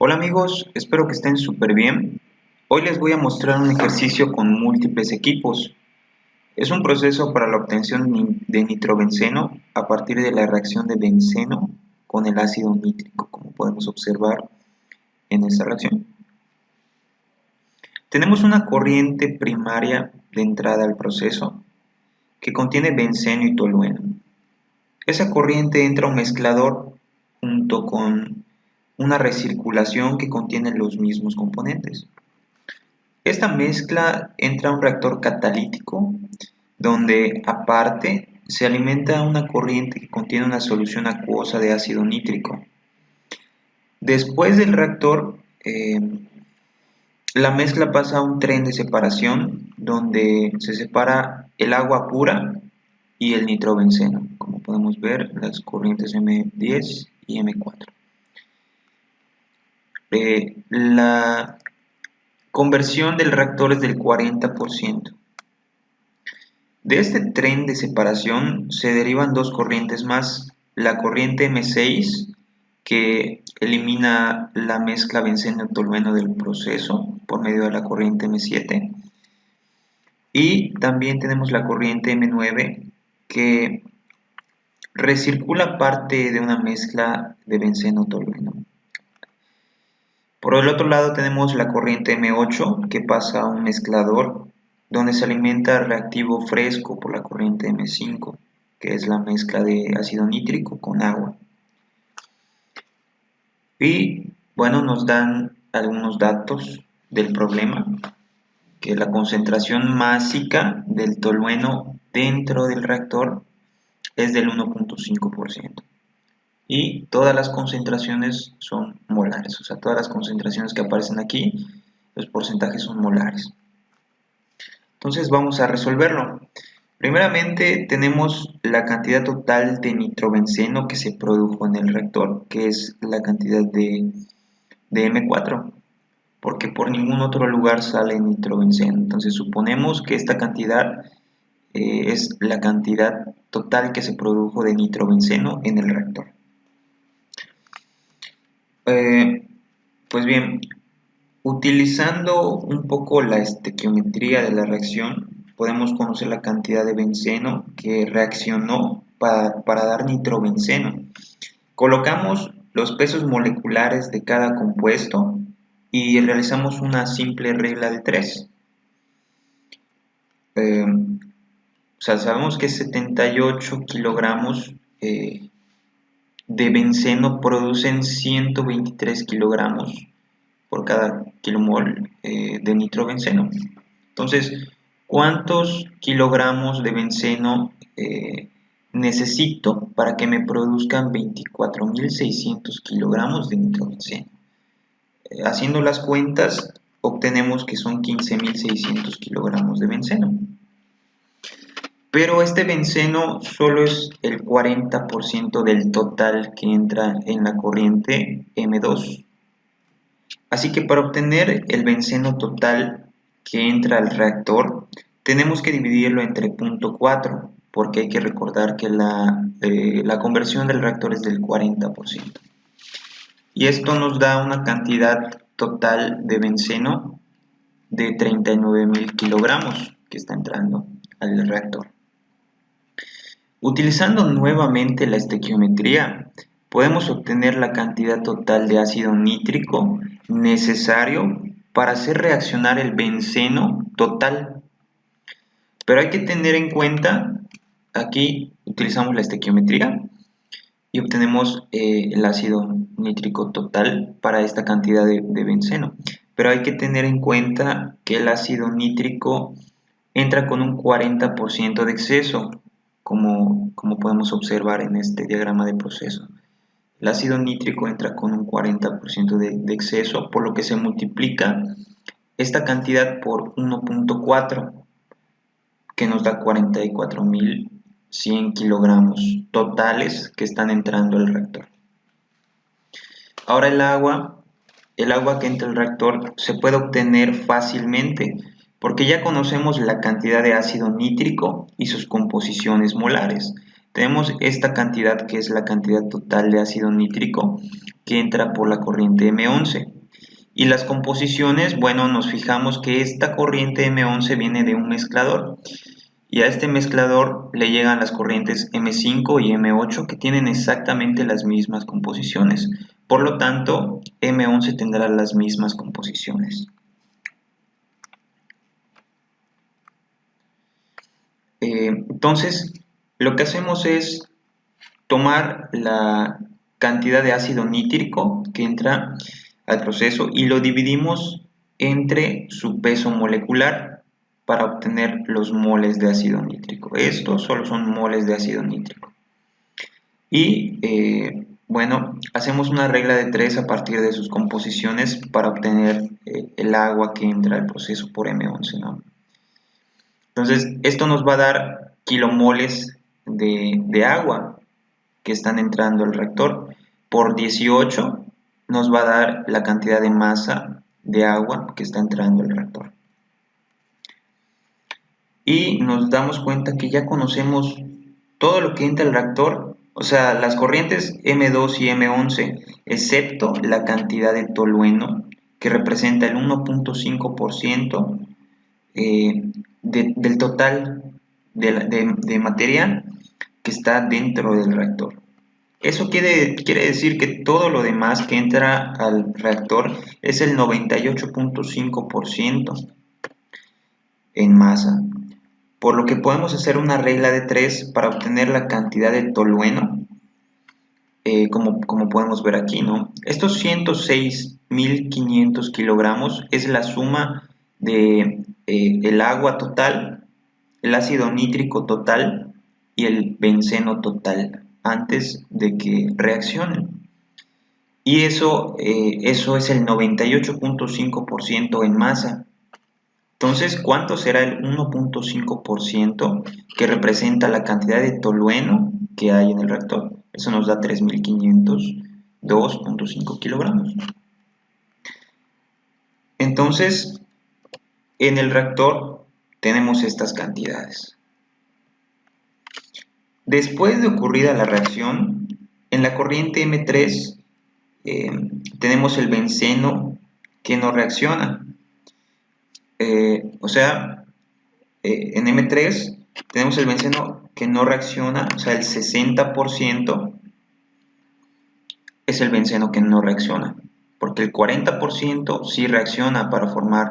Hola amigos, espero que estén súper bien. Hoy les voy a mostrar un ejercicio con múltiples equipos. Es un proceso para la obtención de nitrobenceno a partir de la reacción de benceno con el ácido nítrico, como podemos observar en esta reacción. Tenemos una corriente primaria de entrada al proceso que contiene benceno y tolueno. Esa corriente entra a un mezclador junto con una recirculación que contiene los mismos componentes. Esta mezcla entra a un reactor catalítico donde aparte se alimenta una corriente que contiene una solución acuosa de ácido nítrico. Después del reactor, la mezcla pasa a un tren de separación donde se separa el agua pura y el nitrobenceno, como podemos ver las corrientes M10 y M4. La conversión del reactor es del 40%. De este tren de separación se derivan dos corrientes más, la corriente M6 que elimina la mezcla benceno-tolueno del proceso por medio de la corriente M7 y también tenemos la corriente M9 que recircula parte de una mezcla de benceno-tolueno. Por el otro lado tenemos la corriente M8 que pasa a un mezclador donde se alimenta reactivo fresco por la corriente M5, que es la mezcla de ácido nítrico con agua. Y bueno, nos dan algunos datos del problema, que la concentración másica del tolueno dentro del reactor es del 1.5%. Y todas las concentraciones son molares, o sea, todas las concentraciones que aparecen aquí, los porcentajes son molares. Entonces vamos a resolverlo. Primeramente tenemos la cantidad total de nitrobenceno que se produjo en el reactor, que es la cantidad de M4, porque por ningún otro lugar sale nitrobenceno. Entonces suponemos que esta cantidad es la cantidad total que se produjo de nitrobenceno en el reactor. Pues bien, utilizando un poco la estequiometría de la reacción, podemos conocer la cantidad de benceno que reaccionó para dar nitrobenceno. Colocamos los pesos moleculares de cada compuesto y realizamos una simple regla de 3. O sea, sabemos que 78 kilogramos de benceno producen 123 kilogramos por cada kilomol de nitrobenceno. Entonces, ¿cuántos kilogramos de benceno necesito para que me produzcan 24.600 kilogramos de nitrobenceno? Haciendo las cuentas, obtenemos que son 15.600 kilogramos de benceno. Pero este benceno solo es el 40% del total que entra en la corriente M2. Así que para obtener el benceno total que entra al reactor, tenemos que dividirlo entre 0.4, porque hay que recordar que la conversión del reactor es del 40%. Y esto nos da una cantidad total de benceno de 39.000 kilogramos que está entrando al reactor. Utilizando nuevamente la estequiometría, podemos obtener la cantidad total de ácido nítrico necesario para hacer reaccionar el benceno total. Pero hay que tener en cuenta, aquí utilizamos la estequiometría y obtenemos el ácido nítrico total para esta cantidad de benceno. Pero hay que tener en cuenta que el ácido nítrico entra con un 40% de exceso, como podemos observar en este diagrama de proceso. El ácido nítrico entra con un 40% de exceso, por lo que se multiplica esta cantidad por 1.4, que nos da 44.100 kilogramos totales que están entrando al reactor. Ahora el agua que entra al reactor se puede obtener fácilmente, porque ya conocemos la cantidad de ácido nítrico y sus composiciones molares. Tenemos esta cantidad que es la cantidad total de ácido nítrico que entra por la corriente M11. Y las composiciones, bueno, nos fijamos que esta corriente M11 viene de un mezclador. Y a este mezclador le llegan las corrientes M5 y M8 que tienen exactamente las mismas composiciones. Por lo tanto, M11 tendrá las mismas composiciones. Entonces, lo que hacemos es tomar la cantidad de ácido nítrico que entra al proceso y lo dividimos entre su peso molecular para obtener los moles de ácido nítrico. Estos solo son moles de ácido nítrico. Y bueno, hacemos una regla de 3 a partir de sus composiciones para obtener el agua que entra al proceso por M11, ¿no? Entonces, esto nos va a dar kilomoles de agua que están entrando al reactor. Por 18 nos va a dar la cantidad de masa de agua que está entrando al reactor. Y nos damos cuenta que ya conocemos todo lo que entra al reactor, o sea, las corrientes M2 y M11, excepto la cantidad de tolueno, que representa el 1.5% del total de materia que está dentro del reactor. Eso quiere decir que todo lo demás que entra al reactor es el 98.5% en masa, por lo que podemos hacer una regla de 3 para obtener la cantidad de tolueno, como podemos ver aquí, ¿no? Estos 106.500 kilogramos es la suma de el agua total, el ácido nítrico total y el benceno total antes de que reaccionen. Y eso es el 98.5% en masa. Entonces, ¿cuánto será el 1.5% que representa la cantidad de tolueno que hay en el reactor? Eso nos da 3.502.5 kilogramos. Entonces, en el reactor tenemos estas cantidades. Después de ocurrida la reacción, en la corriente M3 tenemos el benceno que no reacciona. En M3 tenemos el benceno que no reacciona, o sea, el 60% es el benceno que no reacciona, porque el 40% sí reacciona para formar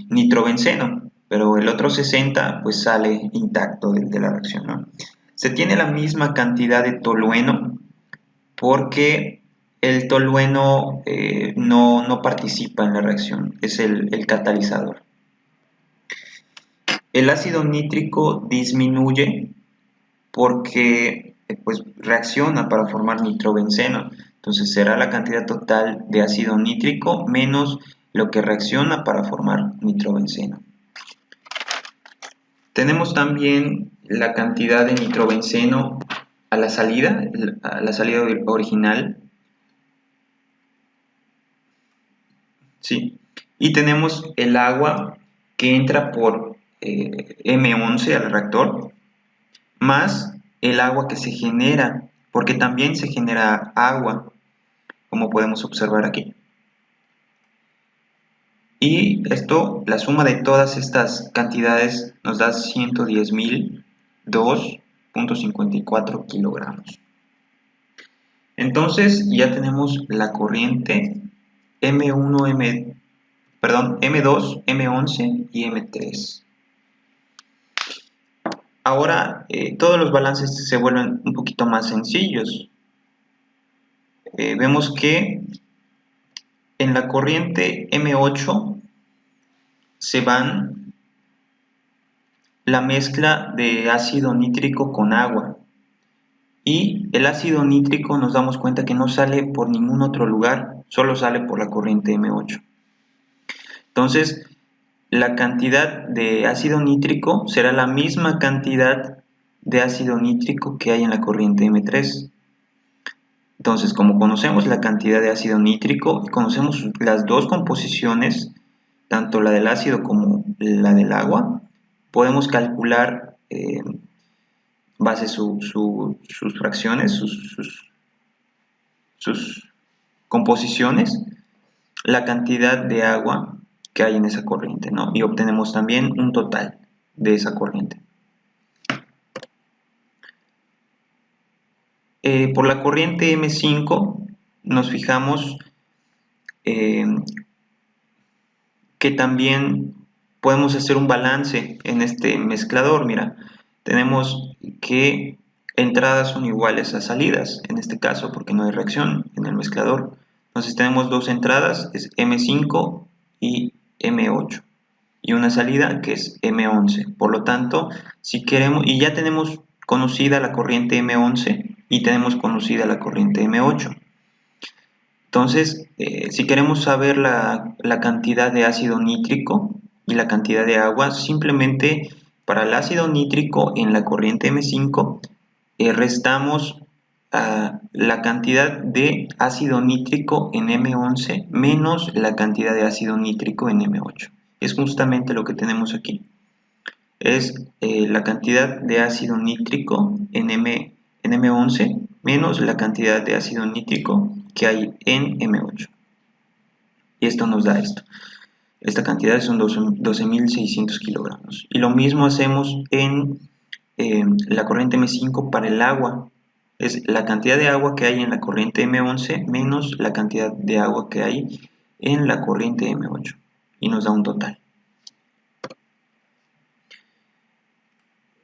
nitrobenceno, pero el otro 60% pues sale intacto de la reacción, ¿no? Se tiene la misma cantidad de tolueno porque el tolueno no participa en la reacción, es el catalizador. El ácido nítrico disminuye porque pues, reacciona para formar nitrobenceno. Entonces será la cantidad total de ácido nítrico menos lo que reacciona para formar nitrobenceno. Tenemos también la cantidad de nitrobenceno a la salida original. Sí. Y tenemos el agua que entra por M11 al reactor, más el agua que se genera, porque también se genera agua, como podemos observar aquí. Y esto, la suma de todas estas cantidades nos da 110.002.54 kilogramos. Entonces ya tenemos la corriente M2, M11 y M3. Ahora todos los balances se vuelven un poquito más sencillos. Vemos que en la corriente M8 se van la mezcla de ácido nítrico con agua. Y el ácido nítrico nos damos cuenta que no sale por ningún otro lugar, solo sale por la corriente M8. Entonces, la cantidad de ácido nítrico será la misma cantidad de ácido nítrico que hay en la corriente M3. Entonces, como conocemos la cantidad de ácido nítrico y conocemos las dos composiciones, tanto la del ácido como la del agua, podemos calcular base sus fracciones, sus composiciones, la cantidad de agua que hay en esa corriente, ¿no? Y obtenemos también un total de esa corriente. Por la corriente M5 nos fijamos que también podemos hacer un balance en este mezclador. Mira, tenemos que entradas son iguales a salidas, en este caso, porque no hay reacción en el mezclador. Entonces tenemos dos entradas, es M5 y M8, y una salida que es M11. Por lo tanto, si queremos, y ya tenemos conocida la corriente M11 y tenemos conocida la corriente M8. Entonces, si queremos saber la cantidad de ácido nítrico y la cantidad de agua, simplemente para el ácido nítrico en la corriente M5 restamos la cantidad de ácido nítrico en M11 menos la cantidad de ácido nítrico en M8. Es justamente lo que tenemos aquí. Es la cantidad de ácido nítrico en M11 menos la cantidad de ácido nítrico que hay en M8. Y esto nos da esto. Esta cantidad son 12.600 kilogramos. Y lo mismo hacemos en la corriente M5 para el agua. Es la cantidad de agua que hay en la corriente M11 menos la cantidad de agua que hay en la corriente M8. Y nos da un total.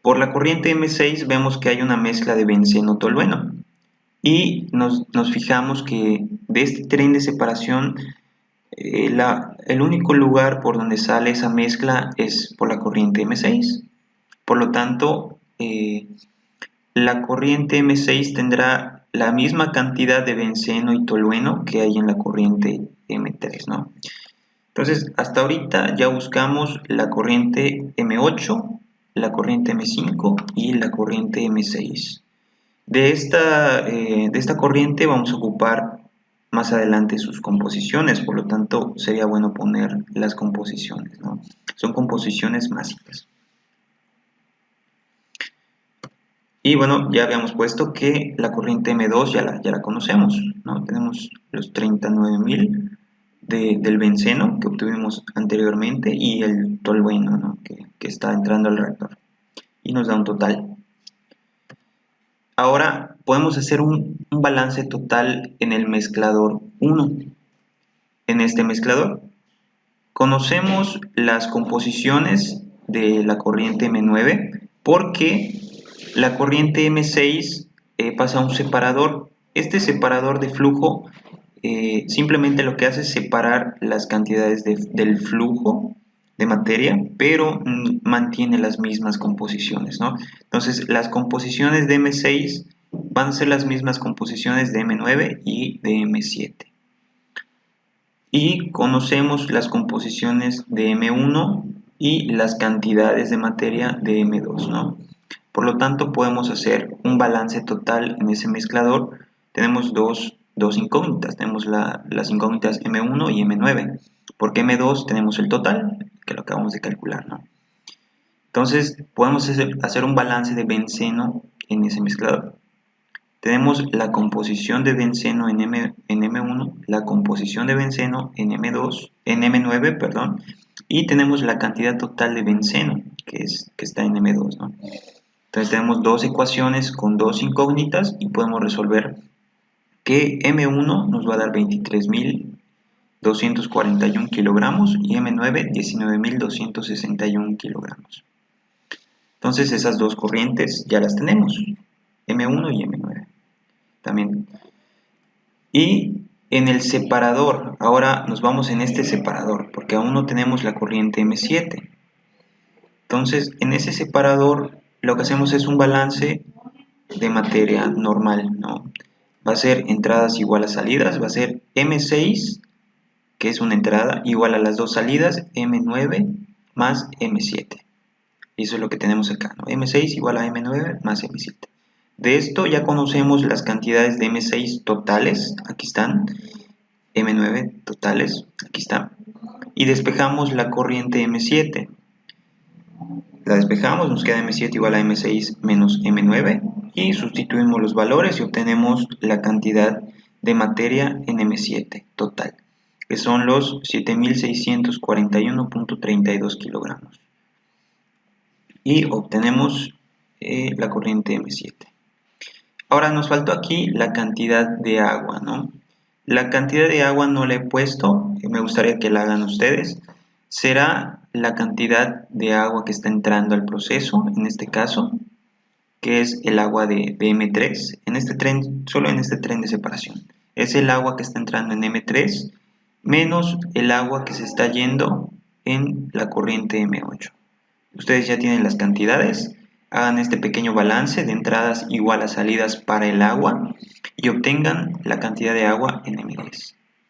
Por la corriente M6 vemos que hay una mezcla de benceno-tolueno. Y nos fijamos que de este tren de separación el único lugar por donde sale esa mezcla es por la corriente M6. Por lo tanto, la corriente M6 tendrá la misma cantidad de benceno y tolueno que hay en la corriente M3, ¿no? Entonces, hasta ahorita ya buscamos la corriente M8, la corriente M5 y la corriente M6. De esta corriente vamos a ocupar más adelante sus composiciones, por lo tanto sería bueno poner las composiciones, ¿no? Son composiciones másicas. Y bueno, ya habíamos puesto que la corriente M2 ya la conocemos, ¿no? Tenemos los 39.000 del benceno que obtuvimos anteriormente y el tolueno, ¿no? que está entrando al reactor. Y nos da un total. Ahora podemos hacer un balance total en el mezclador 1. En este mezclador conocemos las composiciones de la corriente M9 porque la corriente M6 pasa a un separador. Este separador de flujo simplemente lo que hace es separar las cantidades del flujo de materia, pero mantiene las mismas composiciones, ¿no? Entonces, las composiciones de M6 van a ser las mismas composiciones de M9 y de M7. Y conocemos las composiciones de M1 y las cantidades de materia de M2, ¿no? Por lo tanto, podemos hacer un balance total en ese mezclador. Tenemos dos incógnitas, tenemos las incógnitas M1 y M9. Porque M2 tenemos el total, que lo acabamos de calcular, ¿no? Entonces, podemos hacer un balance de benceno en ese mezclador. Tenemos la composición de benceno en M1, la composición de benceno en M9, perdón, y tenemos la cantidad total de benceno, que está en M2, ¿no? Entonces tenemos dos ecuaciones con dos incógnitas y podemos resolver que M1 nos va a dar 23.241 kilogramos y M9 19.261 kilogramos. Entonces esas dos corrientes ya las tenemos, M1 y M9 también. Y en el separador, ahora nos vamos en este separador porque aún no tenemos la corriente M7. Entonces en ese separador lo que hacemos es un balance de materia normal, ¿no? Va a ser entradas igual a salidas, va a ser M6, que es una entrada, igual a las dos salidas, M9 más M7. Y eso es lo que tenemos acá, ¿no? M6 igual a M9 más M7. De esto ya conocemos las cantidades de M6 totales, aquí están, M9 totales, aquí está. Y despejamos la corriente M7. La despejamos, nos queda M7 igual a M6 menos M9 y sustituimos los valores y obtenemos la cantidad de materia en M7 total, que son los 7641.32 kilogramos. Y obtenemos la corriente M7. Ahora nos faltó aquí la cantidad de agua, ¿no? La cantidad de agua no la he puesto, me gustaría que la hagan ustedes. Será la cantidad de agua que está entrando al proceso, en este caso, que es el agua de M3, en este tren, solo en este tren de separación. Es el agua que está entrando en M3 menos el agua que se está yendo en la corriente M8. Ustedes ya tienen las cantidades, hagan este pequeño balance de entradas igual a salidas para el agua y obtengan la cantidad de agua en M10.